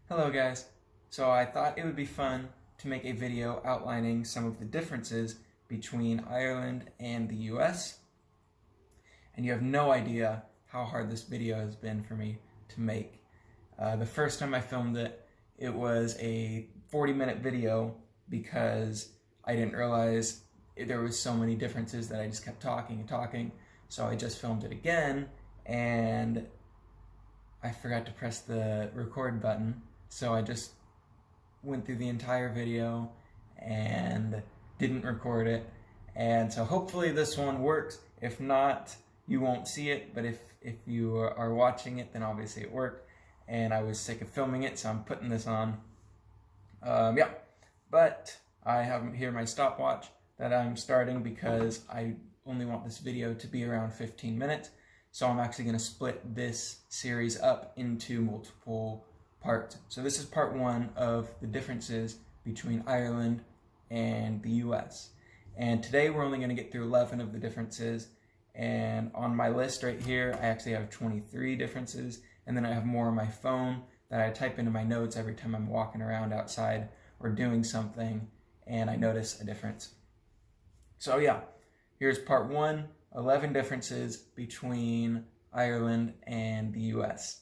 Hello guys. So I thought it would be fun to make a video outlining some of the differences between Ireland and the US. And you have no idea how hard this video has been for me to make. The first time I filmed it, it was a 40-minute video because I didn't realize there was so many differences that I just kept talking and talking. So I just filmed it again and I forgot to press the record button. So I just went through the entire video and didn't record it. And so hopefully this one works. If not, you won't see it. But if you are watching it, then obviously it worked. And I was sick of filming it, so I'm putting this on. Yeah, but I have here my stopwatch that I'm starting because I only want this video to be around 15 minutes. So I'm actually going to split this series up into multiple parts. So this is part one of the differences between Ireland and the US. And today we're only going to get through 11 of the differences. And on my list right here, I actually have 23 differences. And then I have more on my phone that I type into my notes every time I'm walking around outside or doing something and I notice a difference. So yeah, here's part one, 11 differences between Ireland and the US.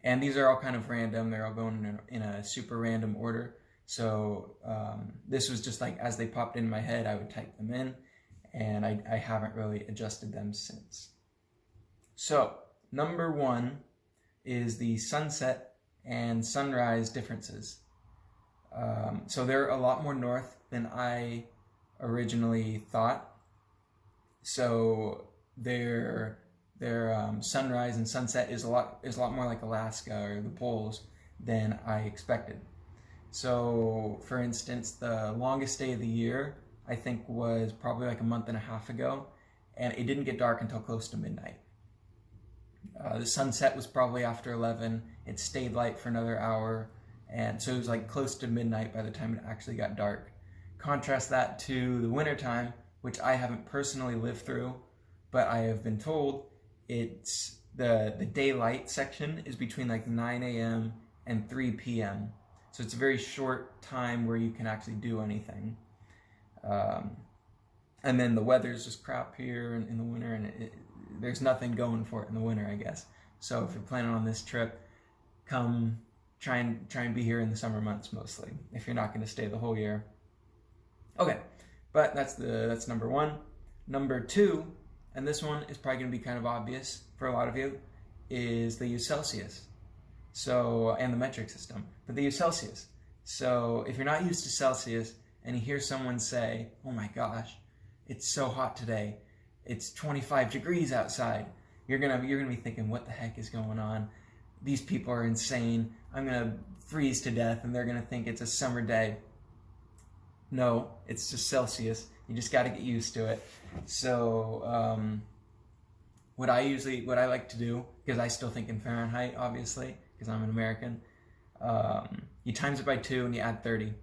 And these are all kind of random. They're all going in a super random order. So this was just like as they popped in my head, I would type them in, and I haven't really adjusted them since. So number one is the sunset and sunrise differences. So they're a lot more north than I originally thought. So their sunrise and sunset is a lot more like Alaska or the poles than I expected. So for instance, the longest day of the year I think was probably like a month and a half ago, and it didn't get dark until close to midnight. The sunset was probably after 11. It stayed light for another hour, and so it was like close to midnight by the time it actually got dark. Contrast that to the wintertime, which I haven't personally lived through, but I have been told it's the daylight section is between like 9 a.m. and 3 p.m. So it's a very short time where you can actually do anything. And then the weather's just crap here in the winter, and there's nothing going for it in the winter, I guess. So if you're planning on this trip, try and be here in the summer months mostly, if you're not going to stay the whole year. Okay, but that's number one. Number two, and this one is probably going to be kind of obvious for a lot of you, is they use Celsius. So, and the metric system, but they use Celsius. So if you're not used to Celsius and you hear someone say, "Oh my gosh, it's so hot today. It's 25 degrees outside." You're gonna be thinking, "What the heck is going on? These people are insane. I'm gonna freeze to death," and they're gonna think it's a summer day. No, it's just Celsius. You just got to get used to it. So what I like to do, because I still think in Fahrenheit, obviously, because I'm an American, you times it by 2 and you add 30.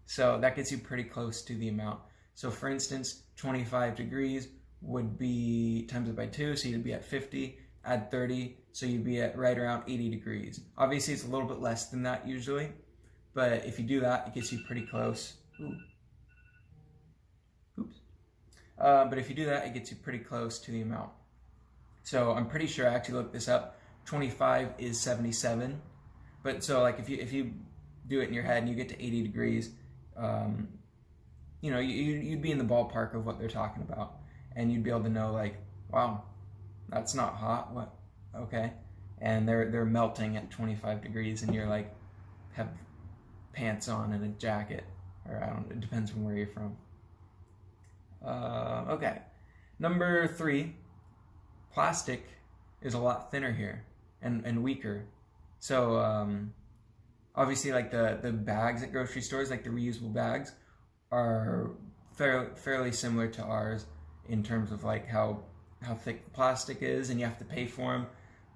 So that gets you pretty close to the amount. So for instance, 25 degrees would be times it by 2, so you'd be at 50, add 30, so you'd be at right around 80 degrees. Obviously it's a little bit less than that usually, but if you do that, it gets you pretty close. But if you do that, it gets you pretty close to the amount. So I'm pretty sure, I actually looked this up, 25 is 77. But so like if you do it in your head and you get to 80 degrees, you'd be in the ballpark of what they're talking about. And you'd be able to know like, wow, that's not hot, what, okay. And they're melting at 25 degrees and you're like, have pants on and a jacket, or I don't know, it depends on where you're from. Okay, number 3, plastic is a lot thinner here and weaker. So obviously like the bags at grocery stores, like the reusable bags, are fairly similar to ours in terms of like how thick the plastic is, and you have to pay for them.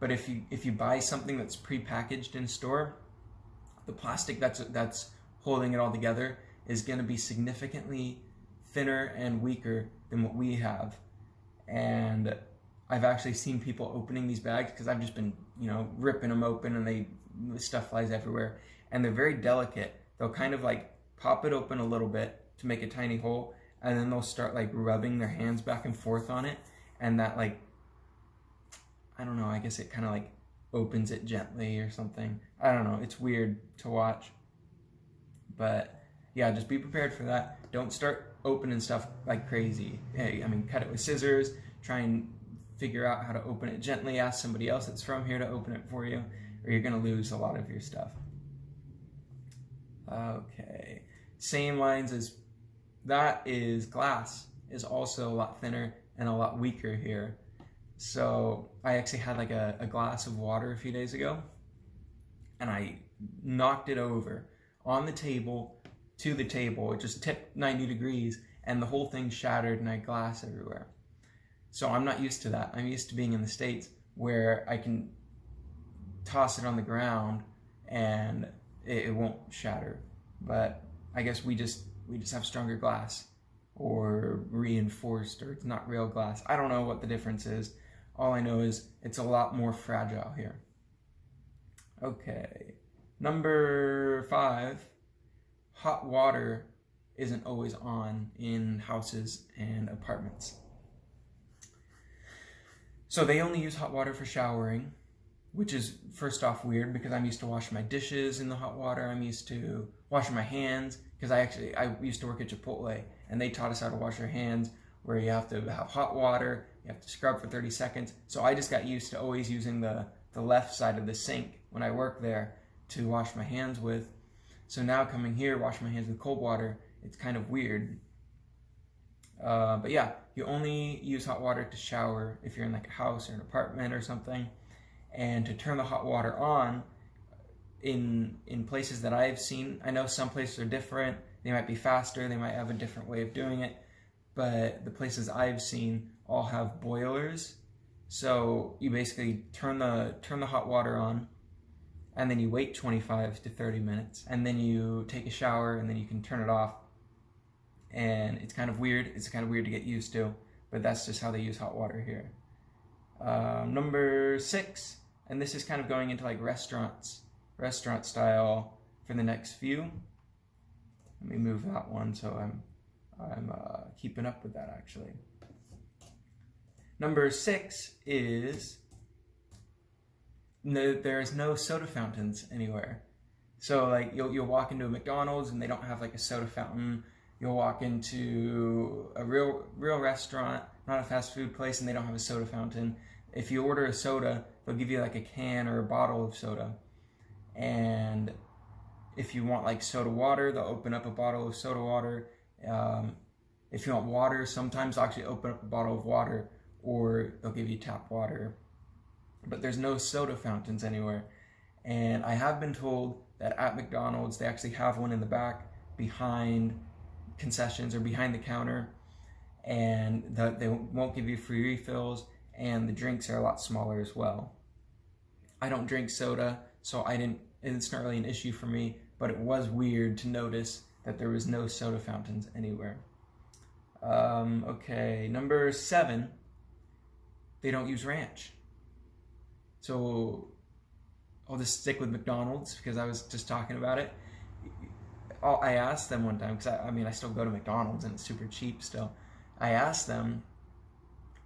But if you buy something that's pre-packaged in store, the plastic that's holding it all together is going to be significantly thinner and weaker than what we have. And I've actually seen people opening these bags, because I've just been, ripping them open, and stuff flies everywhere. And they're very delicate. They'll kind of like pop it open a little bit to make a tiny hole, and then they'll start like rubbing their hands back and forth on it, and that like, I don't know, I guess it kind of like opens it gently or something. I don't know, it's weird to watch. But yeah, just be prepared for that. Don't start opening stuff like crazy. Hey, I mean, cut it with scissors, try and figure out how to open it gently, ask somebody else that's from here to open it for you, or you're gonna lose a lot of your stuff. Okay, same lines as that is glass is also a lot thinner and a lot weaker here. So I actually had like a glass of water a few days ago, and I knocked it over on the table to the table. It just tipped 90 degrees and the whole thing shattered and I had glass everywhere. So I'm not used to that. I'm used to being in the States where I can toss it on the ground and it won't shatter. But I guess we just have stronger glass, or reinforced, or it's not real glass. I don't know what the difference is. All I know is it's a lot more fragile here. Okay, number 5, hot water isn't always on in houses and apartments. So they only use hot water for showering, which is first off weird because I'm used to washing my dishes in the hot water. I'm used to washing my hands because I used to work at Chipotle and they taught us how to wash our hands, where you have to have hot water, you have to scrub for 30 seconds. So I just got used to always using the left side of the sink when I worked there to wash my hands with. So now coming here, washing my hands with cold water, it's kind of weird. But yeah, you only use hot water to shower if you're in like a house or an apartment or something. And to turn the hot water on, in places that I've seen, I know some places are different. They might be faster, they might have a different way of doing it. But the places I've seen all have boilers. So you basically turn the hot water on, and then you wait 25 to 30 minutes, and then you take a shower, and then you can turn it off. And it's kind of weird. It's kind of weird to get used to, but that's just how they use hot water here. Number 6, and this is kind of going into like restaurant style for the next few. Let me move that one so I'm keeping up with that actually. Number 6 is there is no soda fountains anywhere. So like you'll walk into a McDonald's and they don't have like a soda fountain. You'll walk into a real restaurant, not a fast food place, and they don't have a soda fountain. If you order a soda, they'll give you like a can or a bottle of soda. And if you want like soda water, they'll open up a bottle of soda water. If you want water, sometimes they'll actually open up a bottle of water, or they'll give you tap water. But there's no soda fountains anywhere. And I have been told that at McDonald's, they actually have one in the back behind concessions or behind the counter, and they won't give you free refills, and the drinks are a lot smaller as well. I don't drink soda, so it's not really an issue for me, but it was weird to notice that there was no soda fountains anywhere. Okay, number 7, they don't use ranch. So I'll just stick with McDonald's because I was just talking about it. I asked them one time, because I still go to McDonald's and it's super cheap still. I asked them,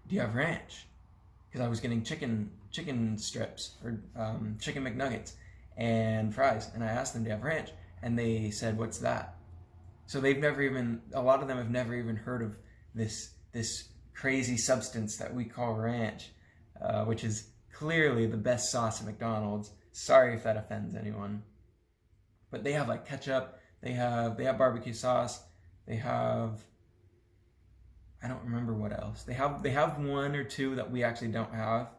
do you have ranch? Because I was getting chicken strips or chicken McNuggets and fries, and I asked them, do you have ranch? And they said, what's that? So a lot of them have never even heard of this crazy substance that we call ranch, which is clearly the best sauce at McDonald's. Sorry if that offends anyone. But they have like ketchup, they have barbecue sauce, they have, I don't remember what else. They have 1 or 2 that we actually don't have,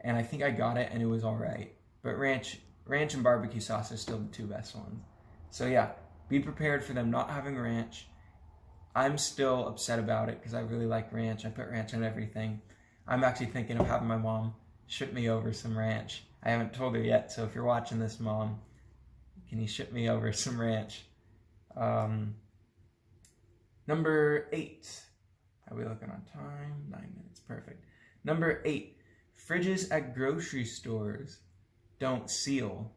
and I think I got it and it was all right. But ranch and barbecue sauce are still the 2 best ones. So yeah, be prepared for them not having ranch. I'm still upset about it because I really like ranch. I put ranch on everything. I'm actually thinking of having my mom ship me over some ranch. I haven't told her yet, so if you're watching this, Mom, can you ship me over some ranch? Number 8. How are we looking on time? 9 minutes, perfect. Number 8, fridges at grocery stores don't seal.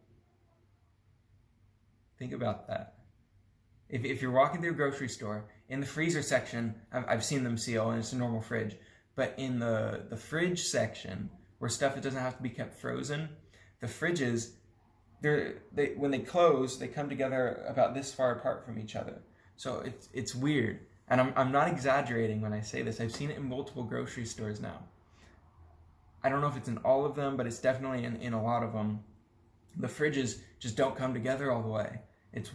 Think about that. If you're walking through a grocery store, in the freezer section, I've seen them seal, and it's a normal fridge. But in the fridge section, where stuff that doesn't have to be kept frozen, the fridges, when they close, they come together about this far apart from each other. So it's weird. And I'm not exaggerating when I say this. I've seen it in multiple grocery stores now. I don't know if it's in all of them, but it's definitely in a lot of them. The fridges just don't come together all the way. It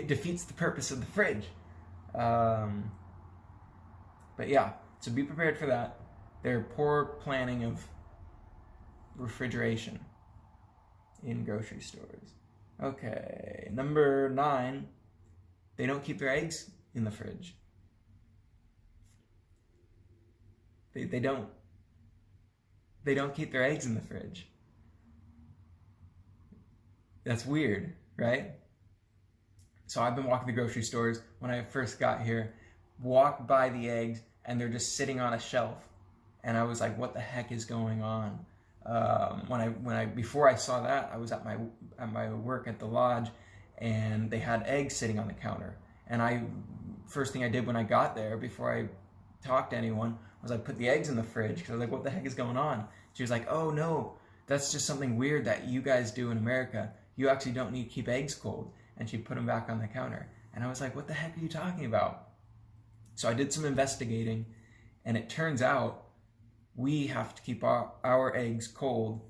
defeats the purpose of the fridge. But yeah, so be prepared for that. Their poor planning of refrigeration in grocery stores. Okay, number 9, they don't keep their eggs in the fridge. They don't keep their eggs in the fridge. That's weird, right? So I've been walking the grocery stores when I first got here, walked by the eggs, and they're just sitting on a shelf. And I was like, what the heck is going on? Before I saw that, I was at my work at the lodge, and they had eggs sitting on the counter. And first thing I did when I got there, before I talked to anyone, was I put the eggs in the fridge, because I was like, what the heck is going on? She was like, oh no, that's just something weird that you guys do in America. You actually don't need to keep eggs cold. And she put them back on the counter. And I was like, what the heck are you talking about? So I did some investigating, and it turns out we have to keep our eggs cold.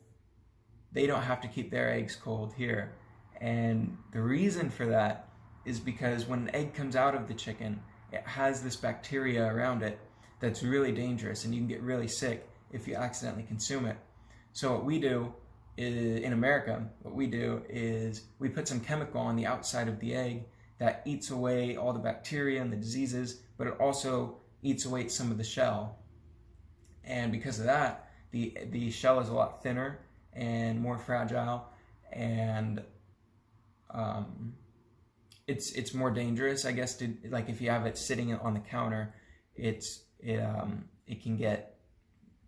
They don't have to keep their eggs cold here. And the reason for that is because when an egg comes out of the chicken, it has this bacteria around it that's really dangerous, and you can get really sick if you accidentally consume it. So what we do in America, is we put some chemical on the outside of the egg that eats away all the bacteria and the diseases, but it also eats away some of the shell. And because of that, the shell is a lot thinner and more fragile, and it's more dangerous, I guess, to, like, if you have it sitting on the counter, it can get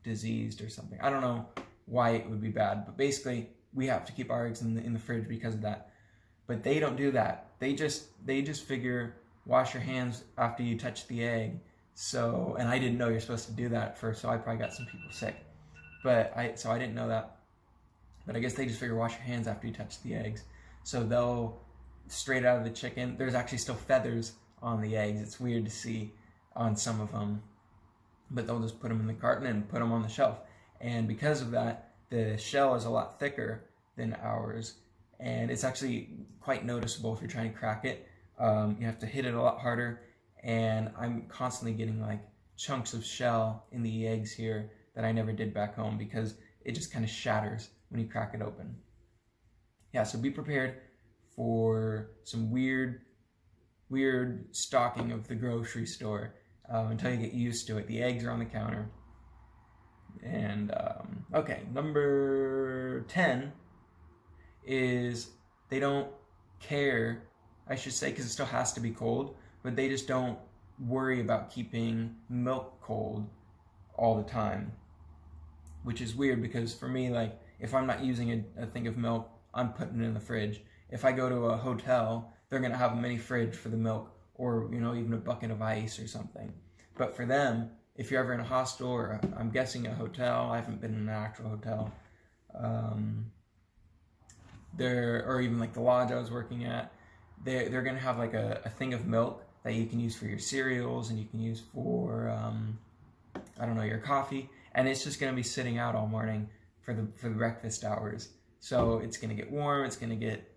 diseased or something. I don't know why it would be bad, but basically we have to keep our eggs in the fridge because of that. But they don't do that. They just figure, wash your hands after you touch the egg. So, and I didn't know you're supposed to do that at first, so I probably got some people sick. So I didn't know that. But I guess they just figure, wash your hands after you touch the eggs. So they'll, straight out of the chicken, there's actually still feathers on the eggs. It's weird to see on some of them. But they'll just put them in the carton and put them on the shelf. And because of that, the shell is a lot thicker than ours. And it's actually quite noticeable if you're trying to crack it. You have to hit it a lot harder. And I'm constantly getting like chunks of shell in the eggs here that I never did back home, because it just kind of shatters when you crack it open. Yeah, so be prepared for some weird stocking of the grocery store until you get used to it. The eggs are on the counter. And okay, number 10 is they don't care, I should say, because it still has to be cold, but they just don't worry about keeping milk cold all the time, which is weird, because for me, like, if I'm not using a thing of milk, I'm putting it in the fridge. If I go to a hotel, they're going to have a mini fridge for the milk, or, even a bucket of ice or something. But for them, if you're ever in a hostel, or I'm guessing a hotel, I haven't been in an actual hotel, or even like the lodge I was working at, they're going to have like a thing of milk that you can use for your cereals, and you can use for, your coffee, and it's just going to be sitting out all morning for the breakfast hours. So it's going to get warm, it's going to get,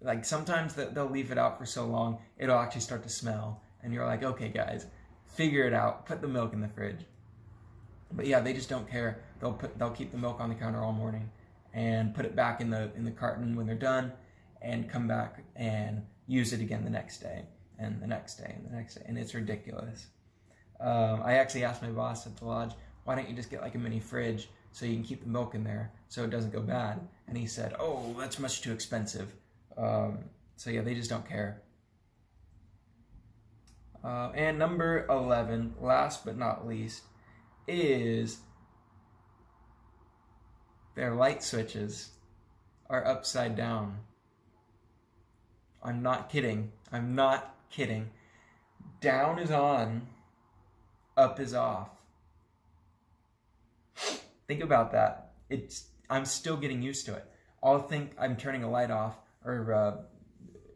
like, sometimes they'll leave it out for so long, it'll actually start to smell, and you're like, okay guys, figure it out, put the milk in the fridge. But yeah, they just don't care. They'll keep the milk on the counter all morning and put it back in the carton when they're done, and come back and use it again the next day, and the next day, and the next day, and it's ridiculous. I actually asked my boss at the lodge, why don't you just get like a mini fridge so you can keep the milk in there so it doesn't go bad? And he said, oh, that's much too expensive. So yeah, they just don't care. And number 11, last but not least, is their light switches are upside down. I'm not kidding. I'm not kidding. Down is on, up is off. Think about that. I'm still getting used to it. I'll think I'm turning a light off, or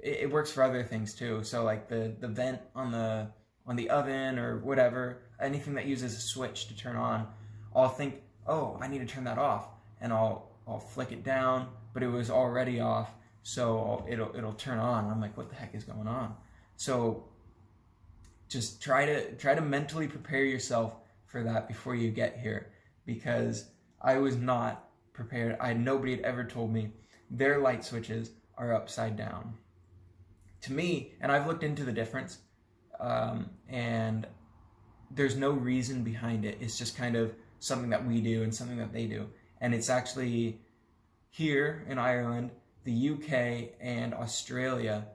it works for other things too. So like the vent on the oven or whatever, anything that uses a switch to turn on, I'll think, oh, I need to turn that off, and I'll flick it down, but it was already off, so it'll turn on. I'm like, what the heck is going on? So just try to mentally prepare yourself for that before you get here, because I was not prepared. Nobody had ever told me their light switches are upside down. To me, and I've looked into the difference, and there's no reason behind it. It's just kind of something that we do and something that they do. And it's actually here in Ireland, the UK, and Australia,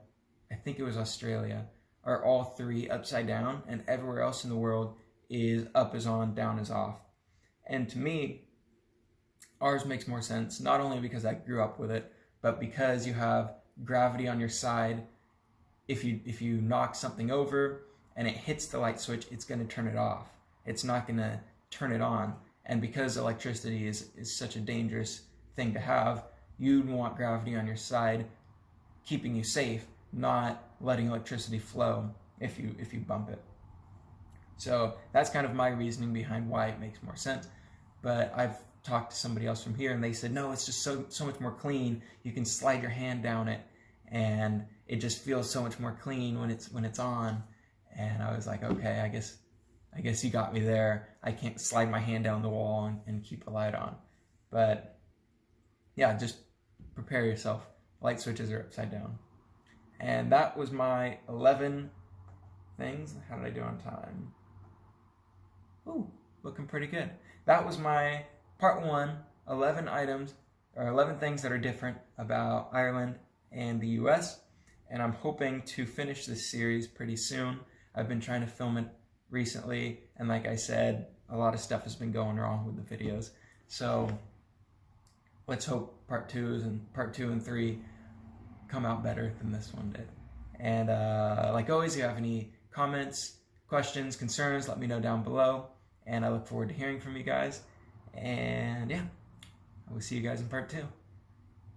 I think it was Australia, are all three upside down, and everywhere else in the world is up is on, down is off. And to me, ours makes more sense, not only because I grew up with it, but because you have gravity on your side. If you knock something over and it hits the light switch, it's going to turn it off. It's not going to turn it on. And because electricity is such a dangerous thing to have, you'd want gravity on your side, keeping you safe, not letting electricity flow if you bump it. So that's kind of my reasoning behind why it makes more sense. But I've talked to somebody else from here, and they said, no, it's just so much more clean. You can slide your hand down it, and it just feels so much more clean when it's on. And I was like, okay, I guess you got me there. I can't slide my hand down the wall and keep the light on. But yeah, just prepare yourself. Light switches are upside down. And that was my 11 things. How did I do on time? Ooh, looking pretty good. That was my part 1, 11 items, or 11 things that are different about Ireland and the US. And I'm hoping to finish this series pretty soon. I've been trying to film it recently, and like I said, a lot of stuff has been going wrong with the videos. So let's hope part 2 and 3 come out better than this one did. And like always, if you have any comments, questions, concerns, let me know down below. And I look forward to hearing from you guys. And yeah, I will see you guys in part 2.